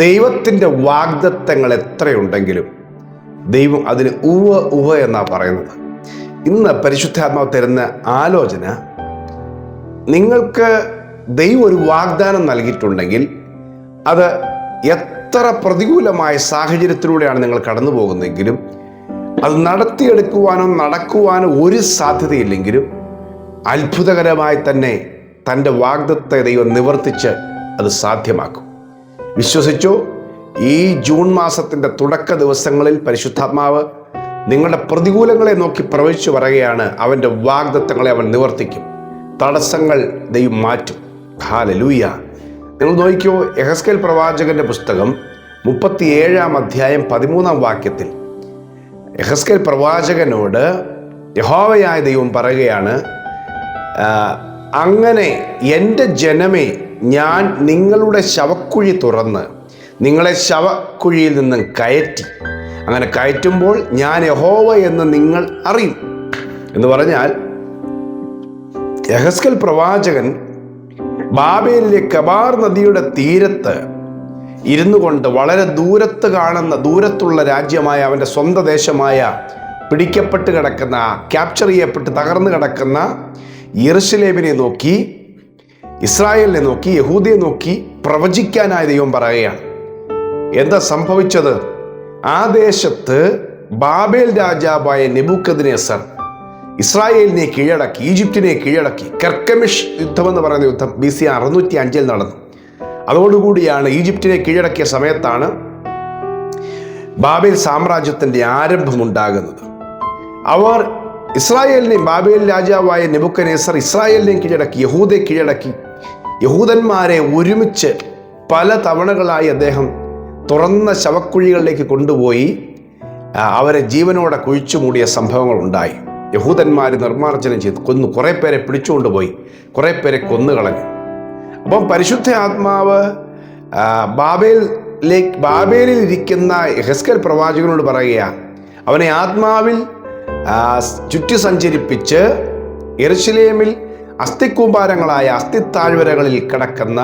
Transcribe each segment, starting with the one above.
ദൈവത്തിൻ്റെ വാഗ്ദത്തങ്ങൾ എത്രയുണ്ടെങ്കിലും ദൈവം അതിന് ഉവ്വ് എന്നാണ് പറയുന്നത്. ഇന്ന് പരിശുദ്ധാത്മാവ് തരുന്ന ആലോചന, നിങ്ങൾക്ക് ദൈവം ഒരു വാഗ്ദാനം നൽകിയിട്ടുണ്ടെങ്കിൽ അത് എത്ര പ്രതികൂലമായ സാഹചര്യത്തിലൂടെയാണ് നിങ്ങൾ കടന്നു പോകുന്നതെങ്കിലും അത് നടക്കുവാനോ ഒരു സാധ്യതയില്ലെങ്കിലും അത്ഭുതകരമായി തന്നെ തൻ്റെ വാഗ്ദത്തത്തെ ദൈവം നിവർത്തിച്ച് അത് സാധ്യമാക്കും. വിശ്വസിച്ചോ? ഈ ജൂൺ മാസത്തിൻ്റെ തുടക്ക ദിവസങ്ങളിൽ പരിശുദ്ധാത്മാവ് നിങ്ങളുടെ പ്രതികൂലങ്ങളെ നോക്കി പ്രവചിച്ചു പറയുകയാണ്, അവൻ്റെ വാഗ്ദത്തങ്ങളെ അവൻ നിവർത്തിക്കും. തടസ്സങ്ങൾ ദൈവം മാറ്റും. ഹല്ലേലൂയ. നിങ്ങൾ നോക്കിക്കോ, യെഹെസ്കേൽ പ്രവാചകന്റെ പുസ്തകം 37-ാം അധ്യായം 13-ാം വാക്യത്തിൽ യെഹെസ്കേൽ പ്രവാചകനോട് യഹോവയായ ദൈവം പറയുകയാണ്, അങ്ങനെ എൻ്റെ ജനമേ, ഞാൻ നിങ്ങളുടെ ശവക്കുഴി തുറന്ന് നിങ്ങളെ ശവക്കുഴിയിൽ നിന്നും കയറ്റി. അങ്ങനെ കയറ്റുമ്പോൾ ഞാൻ യഹോവ എന്ന് നിങ്ങൾ അറിയും എന്ന് പറഞ്ഞാൽ, യെഹെസ്കേൽ പ്രവാചകൻ ബാബേലിലെ കബാർ നദിയുടെ തീരത്ത് ഇരുന്നു കൊണ്ട് വളരെ ദൂരത്തുള്ള രാജ്യമായ അവൻ്റെ സ്വന്തം ദേശമായ പിടിക്കപ്പെട്ട് കിടക്കുന്ന, ക്യാപ്ചർ ചെയ്യപ്പെട്ട് തകർന്നു കിടക്കുന്ന യെരുശലേമിനെ നോക്കി, ഇസ്രായേലിനെ നോക്കി, യഹൂദയെ നോക്കി പ്രവചിക്കാനായി ദൈവം പറയുകയാണ്. എന്താ സംഭവിച്ചത്? ആ ദേശത്ത് ബാബേൽ രാജാവായ നെബൂഖദ്നേസർ ഇസ്രായേലിനെ കീഴടക്കി, ഈജിപ്തിനെ കീഴടക്കി. കർക്കമിഷ് യുദ്ധം എന്ന് പറയുന്ന യുദ്ധം BC 605 നടന്നു. അതോടുകൂടിയാണ് ഈജിപ്തിനെ കീഴടക്കിയ സമയത്താണ് ബാബേൽ സാമ്രാജ്യത്തിൻ്റെ ആരംഭമുണ്ടാകുന്നത്. അവർ ഇസ്രായേലിനെയും, ബാബേൽ രാജാവായ നെബൂഖദ്നേസർ ഇസ്രായേലിനെയും കീഴടക്കി, യഹൂദയെ കീഴടക്കി. യഹൂദന്മാരെ ഒരുമിച്ച് പല തവണകളായി അദ്ദേഹം തുറന്ന ശവക്കുഴികളിലേക്ക് കൊണ്ടുപോയി അവരെ ജീവനോടെ കുഴിച്ചു മൂടിയ സംഭവങ്ങൾ ഉണ്ടായി. യഹൂദന്മാർ നിർമ്മാർജ്ജനം ചെയ്ത് കൊന്നു, കുറേ പേരെ പിടിച്ചുകൊണ്ടുപോയി, കുറേ പേരെ കൊന്നുകളഞ്ഞു. അപ്പം പരിശുദ്ധ ആത്മാവ് ബാബേലിൽ ഇരിക്കുന്ന യെഹെസ്കേൽ പ്രവാചകനോട് പറയുക, അവനെ ആത്മാവിൽ ചുറ്റി സഞ്ചരിപ്പിച്ച് യെരുശലേമിൽ അസ്ഥിക്കൂമ്പാരങ്ങളായ അസ്ഥിത്താഴ്വരകളിൽ കിടക്കുന്ന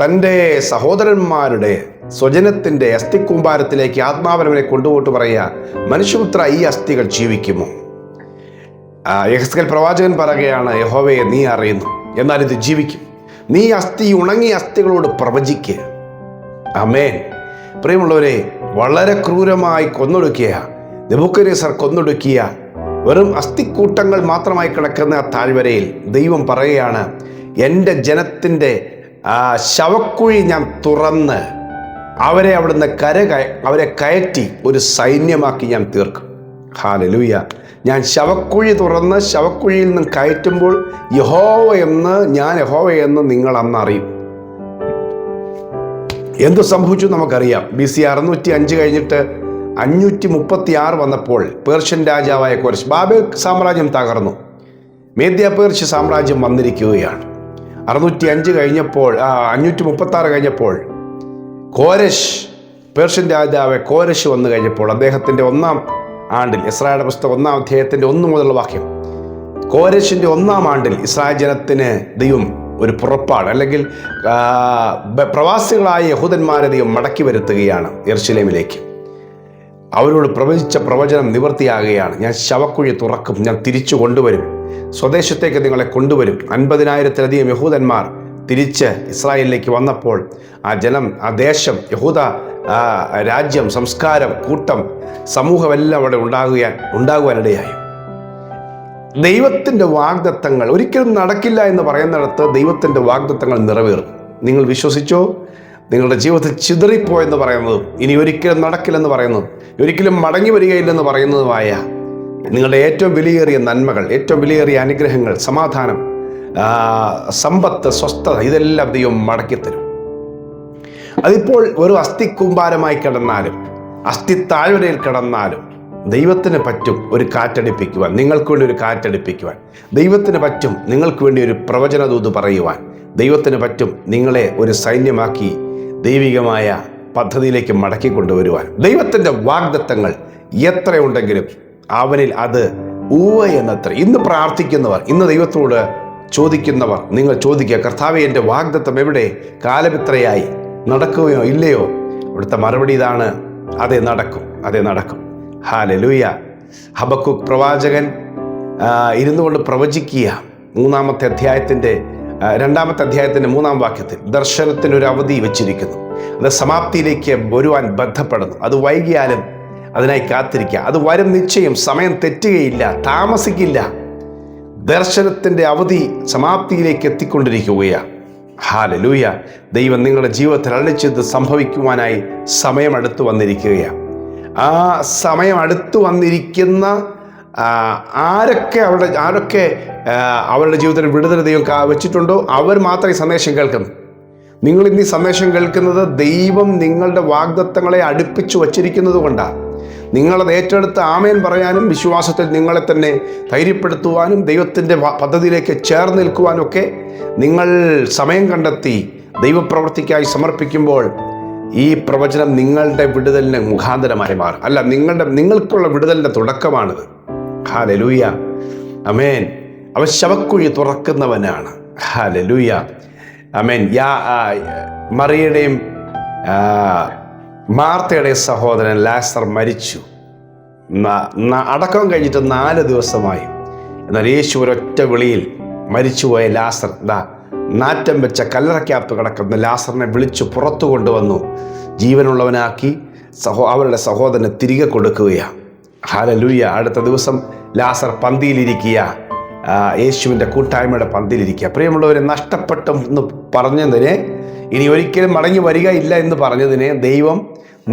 തൻ്റെ സഹോദരന്മാരുടെ സ്വജനത്തിൻ്റെ അസ്ഥിക്കൂമ്പാരത്തിലേക്ക് ആത്മാവനവനെ കൊണ്ടുപോയിട്ട് പറയുക, മനുഷ്യപുത്ര, ഈ അസ്ഥികൾ ജീവിക്കുമോ? യെഹെസ്കേൽ പ്രവാചകൻ പറയുകയാണ്, യഹോവയെ നീ അറിയുന്നു, എന്നാൽ ഇത് ജീവിക്കും. നീ ഉണങ്ങിയ അസ്ഥികളോട് പ്രവചിക്കുക. ആമേൻ. പ്രിയമുള്ളവരെ, വളരെ ക്രൂരമായി കൊന്നൊടുക്കിയ നെബൂഖദ്നേസർ കൊന്നൊടുക്കിയ വെറും അസ്ഥിക്കൂട്ടങ്ങൾ മാത്രമായി കിടക്കുന്ന താഴ്വരയിൽ ദൈവം പറയുകയാണ്, എൻ്റെ ജനത്തിൻ്റെ ശവക്കുഴി ഞാൻ തുറന്ന് അവരെ അവിടുന്ന് അവരെ കയറ്റി ഒരു സൈന്യമാക്കി ഞാൻ തീർക്കും. ഹല്ലേലൂയ. ഞാൻ ശവക്കുഴി തുറന്ന് ശവക്കുഴിയിൽ നിന്ന് കയറ്റുമ്പോൾ ഞാൻ യഹോവ എന്ന് നിങ്ങൾ അന്ന് അറിയും. എന്തു സംഭവിച്ചു നമുക്കറിയാം. BC 605 കഴിഞ്ഞിട്ട് 536 വന്നപ്പോൾ പേർഷ്യൻ രാജാവായ കോരശ്, ബാബേൽ സാമ്രാജ്യം തകർന്നു, മേദ്യ പേർഷ്യ സാമ്രാജ്യം വന്നിരിക്കുകയാണ്. 605 കഴിഞ്ഞപ്പോൾ 536 കഴിഞ്ഞപ്പോൾ കോരശ്, പേർഷ്യൻ രാജാവ് കോരശ് വന്നു കഴിഞ്ഞപ്പോൾ അദ്ദേഹത്തിൻ്റെ 1-ാം ആണ്ടിൽ, ഇസ്രായേൽ പുസ്തകം 1-ാം അധ്യായത്തിൻ്റെ 1 മുതലുള്ള വാക്യം, കോരശിൻ്റെ 1-ാം ആണ്ടിൽ ഇസ്രായേൽ ജനത്തിന് ദൈവം ഒരു പുറപ്പാട്, അല്ലെങ്കിൽ പ്രവാസികളായ യഹൂദന്മാരെ ദൈവം മടക്കി വരുത്തുകയാണ് യെരുശലേമിലേക്ക്. അവരോട് പ്രവചിച്ച പ്രവചനം നിവർത്തിയാകുകയാണ്. ഞാൻ ശവക്കുഴി തുറക്കും, ഞാൻ തിരിച്ചു കൊണ്ടുവരും, സ്വദേശത്തേക്ക് നിങ്ങളെ കൊണ്ടുവരും. 50,000-ത്തിലധികം യഹൂദന്മാർ തിരിച്ച് ഇസ്രായേലിലേക്ക് വന്നപ്പോൾ ആ ജനം, ആ ദേശം, യഹൂദ രാജ്യം, സംസ്കാരം, കൂട്ടം, സമൂഹമെല്ലാം അവിടെ ഉണ്ടാകുവാനിടയായി. ദൈവത്തിൻ്റെ വാഗ്ദത്തങ്ങൾ ഒരിക്കലും നടക്കില്ല എന്ന് പറയുന്നിടത്ത് ദൈവത്തിൻ്റെ വാഗ്ദത്തങ്ങൾ നിറവേറും. നിങ്ങൾ വിശ്വസിച്ചോ? നിങ്ങളുടെ ജീവിതത്തിൽ ചിതറിപ്പോയെന്ന് പറയുന്നതും, ഇനി ഒരിക്കലും നടക്കില്ലെന്ന് പറയുന്നതും, ഒരിക്കലും മടങ്ങി വരികയില്ലെന്ന് പറയുന്നതുമായ നിങ്ങളുടെ ഏറ്റവും വിലയേറിയ നന്മകൾ, ഏറ്റവും വിലയേറിയ അനുഗ്രഹങ്ങൾ, സമാധാനം, സമ്പത്ത്, സ്വസ്ഥത, ഇതെല്ലാം ദൈവം മടക്കിത്തരും. അതിപ്പോൾ ഒരു അസ്ഥിക്കൂമ്പാരമായി കിടന്നാലും, അസ്ഥിത്താഴ്വരയിൽ കിടന്നാലും ദൈവത്തിന് പറ്റും ഒരു കാറ്റടിപ്പിക്കുവാൻ, നിങ്ങൾക്ക് വേണ്ടി ഒരു കാറ്റടിപ്പിക്കുവാൻ. ദൈവത്തിന് പറ്റും നിങ്ങൾക്ക് വേണ്ടി ഒരു പ്രവചനദൂത് പറയുവാൻ. ദൈവത്തിന് പറ്റും നിങ്ങളെ ഒരു സൈന്യമാക്കി ദൈവികമായ പദ്ധതിയിലേക്ക് മടക്കി കൊണ്ടുവരുവാൻ. ദൈവത്തിൻ്റെ വാഗ്ദത്തങ്ങൾ എത്രയുണ്ടെങ്കിലും അവനിൽ അത് എന്നത്ര. ഇന്ന് പ്രാർത്ഥിക്കുന്നവർ, ഇന്ന് ദൈവത്തോട് ചോദിക്കുന്നവർ, നിങ്ങൾ ചോദിക്കുക, കർത്താവേ, എൻ്റെ വാഗ്ദത്തം എവിടെ? കാലമിത്രയായി, നടക്കുകയോ ഇല്ലയോ? ഇവിടുത്തെ മറുപടി ഇതാണ്: അതെ നടക്കും, അതെ നടക്കും. ഹല്ലേലൂയ. ഹബക്കൂക്ക് പ്രവാചകൻ ഇരുന്നു കൊണ്ട് പ്രവചിക്കുക. 2-ാമത്തെ അധ്യായത്തിൻ്റെ 3-ാം വാക്യത്തിൽ ദർശനത്തിനൊരു അവധി വെച്ചിരിക്കുന്നു. അത് സമാപ്തിയിലേക്ക് വരുവാൻ ബന്ധപ്പെടുന്നു. അത് വൈകിയാലും അതിനായി കാത്തിരിക്കുക. അത് വരും നിശ്ചയം. സമയം തെറ്റുകയില്ല, താമസിക്കില്ല. ദർശനത്തിൻ്റെ അവധി സമാപ്തിയിലേക്ക് എത്തിക്കൊണ്ടിരിക്കുകയാണ്. ഹല്ലേലൂയ. ദൈവം നിങ്ങളുടെ ജീവിതത്തിൽ അരുളിച്ചത് സംഭവിക്കുവാനായി സമയം അടുത്തു വന്നിരിക്കുകയാണ്. ആ സമയം അടുത്തു വന്നിരിക്കുന്ന ആരൊക്കെ അവരുടെ ജീവിതത്തിൽ വിടുതൽ ദൈവം വെച്ചിട്ടുണ്ടോ അവർ മാത്രമേ ഈ സന്ദേശം കേൾക്കുന്നു. നിങ്ങൾ ഇന്ന് ഈ സന്ദേശം കേൾക്കുന്നത് ദൈവം നിങ്ങളുടെ വാഗ്ദത്തങ്ങളെ അടുപ്പിച്ചു വച്ചിരിക്കുന്നത് കൊണ്ടാണ്. നിങ്ങളത് ഏറ്റെടുത്ത് ആമേൻ പറയാനും വിശ്വാസത്തിൽ നിങ്ങളെ തന്നെ ധൈര്യപ്പെടുത്തുവാനും ദൈവത്തിൻ്റെ പദ്ധതിയിലേക്ക് ചേർന്ന് നിൽക്കുവാനും ഒക്കെ നിങ്ങൾ സമയം കണ്ടെത്തി ദൈവപ്രവൃത്തിക്കായി സമർപ്പിക്കുമ്പോൾ ഈ പ്രവചനം നിങ്ങളുടെ വിടുതലിന് മുഖാന്തരമായി മാറും. അല്ല, നിങ്ങൾക്കുള്ള വിടുതലിൻ്റെ തുടക്കമാണിത്. ഹല്ലേലൂയ. ആമേൻ. അവൻ ശവക്കുഴി തുറക്കുന്നവനാണ്. ഹല്ലേലൂയ. ആമേൻ. മറിയയുടെയും മാർത്തയുടെയും സഹോദരൻ ലാസർ മരിച്ചു. അടക്കം കഴിഞ്ഞിട്ട് 4 ദിവസമായി. എന്നാൽ യേശു ഒരൊറ്റ വിളിയിൽ മരിച്ചുപോയ ലാസർ, നാറ്റം വെച്ച കല്ലറയ്ക്കകത്ത് കിടക്കുന്ന ലാസറിനെ വിളിച്ചു പുറത്തു കൊണ്ടുവന്നു ജീവനുള്ളവനാക്കി അവരുടെ സഹോദരനെ തിരികെ കൊടുക്കുകയാണ്. ഹല്ലേലൂയ. അടുത്ത ദിവസം ലാസർ പന്തിയിലിരിക്കുക, യേശുവിൻ്റെ കൂട്ടായ്മയുടെ പന്തിയിലിരിക്കുക. പ്രിയമുള്ളവരെ, നഷ്ടപ്പെട്ടു എന്ന് പറഞ്ഞതിനെ, ഇനി ഒരിക്കലും മടങ്ങി വരികയില്ല എന്ന് പറഞ്ഞതിനെ ദൈവം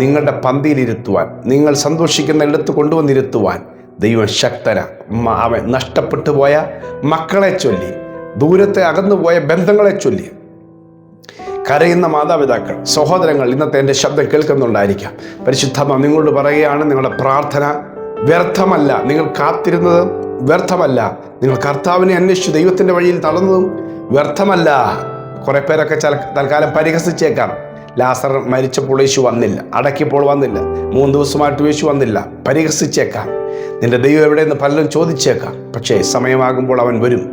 നിങ്ങളുടെ പന്തിയിലിരുത്തുവാൻ, നിങ്ങൾ സന്തോഷിക്കുന്ന ഇടത്ത് കൊണ്ടുവന്നിരുത്തുവാൻ ദൈവം ശക്തന. അവൻ നഷ്ടപ്പെട്ടു പോയ മക്കളെ ചൊല്ലി, ദൂരത്തെ അകന്നുപോയ ബന്ധങ്ങളെ ചൊല്ലി കരയുന്ന മാതാപിതാക്കൾ, സഹോദരങ്ങൾ ഇന്നത്തെ എൻ്റെ ശബ്ദം കേൾക്കുന്നുണ്ടായിരിക്കാം. പരിശുദ്ധമ്മ നിങ്ങളോട് പറയുകയാണ്, നിങ്ങളുടെ പ്രാർത്ഥന വ്യർത്ഥമല്ല, നിങ്ങൾ കാത്തിരുന്നത് വ്യർത്ഥമല്ല, നിങ്ങൾ കർത്താവിനെ അന്വേഷിച്ചു ദൈവത്തിൻ്റെ വഴിയിൽ നടന്നതും വ്യർത്ഥമല്ല. കുറെ പേരൊക്കെ തൽക്കാലം പരിഹസിച്ചേക്കാം. ലാസർ മരിച്ചപ്പോൾ യേശു വന്നില്ല, അടക്കിയപ്പോൾ വന്നില്ല, 3 ദിവസമായിട്ട് യേശു വന്നില്ല, പരിഹസിച്ചേക്കാം. നിന്റെ ദൈവം എവിടെയെന്ന് പലരും ചോദിച്ചേക്കാം. പക്ഷേ സമയമാകുമ്പോൾ അവൻ വരും.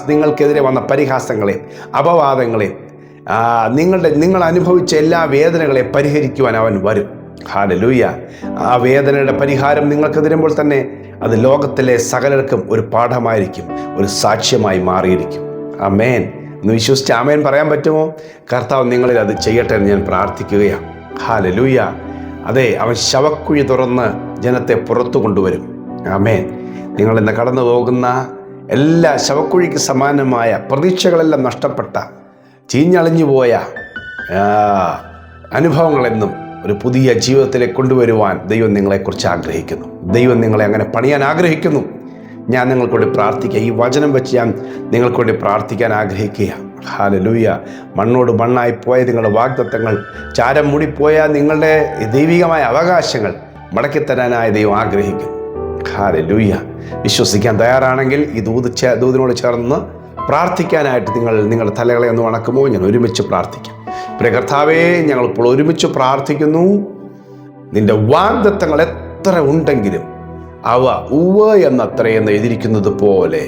നിങ്ങൾക്കെതിരെ വന്ന പരിഹാസങ്ങളെ, അപവാദങ്ങളെ, നിങ്ങൾ അനുഭവിച്ച എല്ലാ വേദനകളെ പരിഹരിക്കുവാൻ അവൻ വരും. ഹല്ലേലൂയ. ആ വേദനയുടെ പരിഹാരം നിങ്ങൾക്ക് തരുമ്പോൾ തന്നെ അത് ലോകത്തിലെ സകലർക്കും ഒരു പാഠമായിരിക്കും, ഒരു സാക്ഷ്യമായി മാറിയിരിക്കും. ആമേൻ. ഒന്ന് വിശ്വസിച്ച് ആമേൻ പറയാൻ പറ്റുമോ? കർത്താവ് നിങ്ങളിൽ അത് ചെയ്യട്ടെ എന്ന് ഞാൻ പ്രാർത്ഥിക്കുകയാണ്. ഹല്ലേലൂയ. അതെ, അവൻ ശവക്കുഴി തുറന്ന് ജനത്തെ പുറത്തു കൊണ്ടുവരും. ആമേൻ. നിങ്ങളിന്ന് കടന്നു പോകുന്ന എല്ലാ ശവക്കുഴിക്ക് സമാനമായ പ്രതീക്ഷകളെല്ലാം നഷ്ടപ്പെട്ട, ചീഞ്ഞളിഞ്ഞു പോയ അനുഭവങ്ങളെന്നും ഒരു പുതിയ ജീവിതത്തിലേക്ക് കൊണ്ടുവരുവാൻ ദൈവം നിങ്ങളെക്കുറിച്ച് ആഗ്രഹിക്കുന്നു. ദൈവം നിങ്ങളെ അങ്ങനെ പണിയാൻ ആഗ്രഹിക്കുന്നു. ഞാൻ നിങ്ങൾക്ക് വേണ്ടി പ്രാർത്ഥിക്കുക. ഈ വചനം വെച്ച് ഞാൻ നിങ്ങൾക്ക് വേണ്ടി പ്രാർത്ഥിക്കാൻ ആഗ്രഹിക്കുക. ഹല്ലേലൂയ. മണ്ണോട് മണ്ണായി പോയ നിങ്ങളുടെ വാഗ്ദത്തങ്ങൾ, ചാരം മൂടിപ്പോയ നിങ്ങളുടെ ദൈവികമായ അവകാശങ്ങൾ മടക്കിത്തരാനായി ദൈവം ആഗ്രഹിക്കുന്നു. ഹല്ലേലൂയ. വിശ്വസിക്കാൻ തയ്യാറാണെങ്കിൽ ഈ ദൂതിനോട് ചേർന്ന് പ്രാർത്ഥിക്കാനായിട്ട് നിങ്ങളുടെ തലകളെ ഒന്ന് വണക്കുമോ? ഞാൻ ഒരുമിച്ച് പ്രാർത്ഥിക്കാം. പ്രിയ കർത്താവേ, ഞങ്ങളിപ്പോൾ ഒരുമിച്ച് പ്രാർത്ഥിക്കുന്നു. നിന്റെ വാഗ്ദത്തങ്ങൾ എത്ര ഉണ്ടെങ്കിലും അവ ഉവ്വ് എന്നത്രയെന്ന് എഴുതിയിരിക്കുന്നത് പോലെ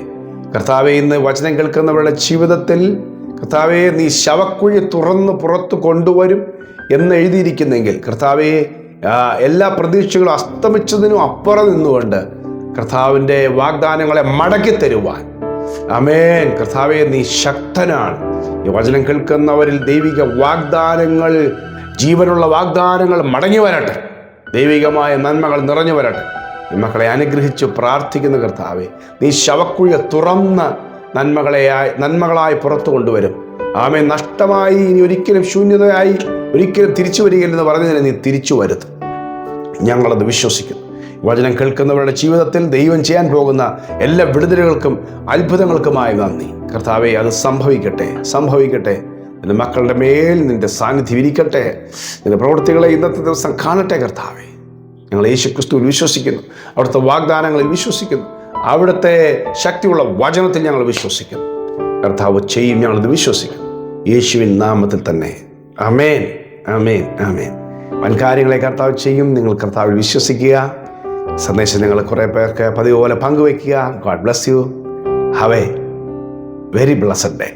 കർത്താവേ, ഇന്ന് വചനം കേൾക്കുന്നവരുടെ ജീവിതത്തിൽ കർത്താവേ, നീ ശവക്കുഴി തുറന്ന് പുറത്ത് കൊണ്ടുവരും എന്ന് എഴുതിയിരിക്കുന്നെങ്കിൽ കർത്താവേ, എല്ലാ പ്രതീക്ഷകളും അസ്തമിച്ചതിനും അപ്പുറം നിന്നുകൊണ്ട് കർത്താവിൻ്റെ വാഗ്ദാനങ്ങളെ മടക്കി തരുവാൻ, ആമേൻ, കർത്താവേ, നീ ശക്തനാണ്. ഈ വചനം കേൾക്കുന്നവരിൽ ദൈവിക വാഗ്ദാനങ്ങൾ, ജീവനുള്ള വാഗ്ദാനങ്ങൾ മടങ്ങി വരട്ടെ. ദൈവികമായ നന്മകൾ നിറഞ്ഞു വരട്ടെ. ഈ മക്കളെ അനുഗ്രഹിച്ച് പ്രാർത്ഥിക്കുന്ന കർത്താവേ, നീ ശവക്കുഴി തുറന്ന് നന്മകളായി പുറത്തു കൊണ്ടുവരും. ആമേൻ. നഷ്ടമായി ഇനി ഒരിക്കലും ശൂന്യതയായി ഒരിക്കലും തിരിച്ചു വരികയില്ലെന്ന് പറഞ്ഞതിനെ നീ തിരിച്ചു വരുത്തും. ഞങ്ങളത് വിശ്വസിക്കുന്നു. വചനം കേൾക്കുന്നവരുടെ ജീവിതത്തിൽ ദൈവം ചെയ്യാൻ പോകുന്ന എല്ലാ വിടുതലുകൾക്കും അത്ഭുതങ്ങൾക്കുമായി നന്ദി കർത്താവേ. അത് സംഭവിക്കട്ടെ. നിന്റെ മക്കളുടെ മേൽ നിന്റെ സാന്നിധ്യം ഇരിക്കട്ടെ. നിന്റെ പ്രവൃത്തികളെ ഇന്നത്തെ ദിവസം കാണട്ടെ കർത്താവേ. ഞങ്ങൾ യേശുക്രിസ്തുവിൽ വിശ്വസിക്കുന്നു, അവിടുത്തെ വാഗ്ദാനങ്ങളിൽ വിശ്വസിക്കുന്നു, അവിടുത്തെ ശക്തിയുള്ള വചനത്തിൽ ഞങ്ങൾ വിശ്വസിക്കുന്നു. കർത്താവ് ചെയ്യും, ഞങ്ങളത് വിശ്വസിക്കുന്നു. യേശുവിൻ നാമത്തിൽ തന്നെ. ആമേൻ, ആമേൻ, ആമേൻ. വൻകാര്യങ്ങളെ കർത്താവ് ചെയ്യും. നിങ്ങൾ കർത്താവിൽ വിശ്വസിക്കുക. സന്ദേശം നിങ്ങൾ കുറേ പേർക്ക് പതിവ് പോലെ പങ്കുവയ്ക്കുക. God bless you. Have a very blessed day.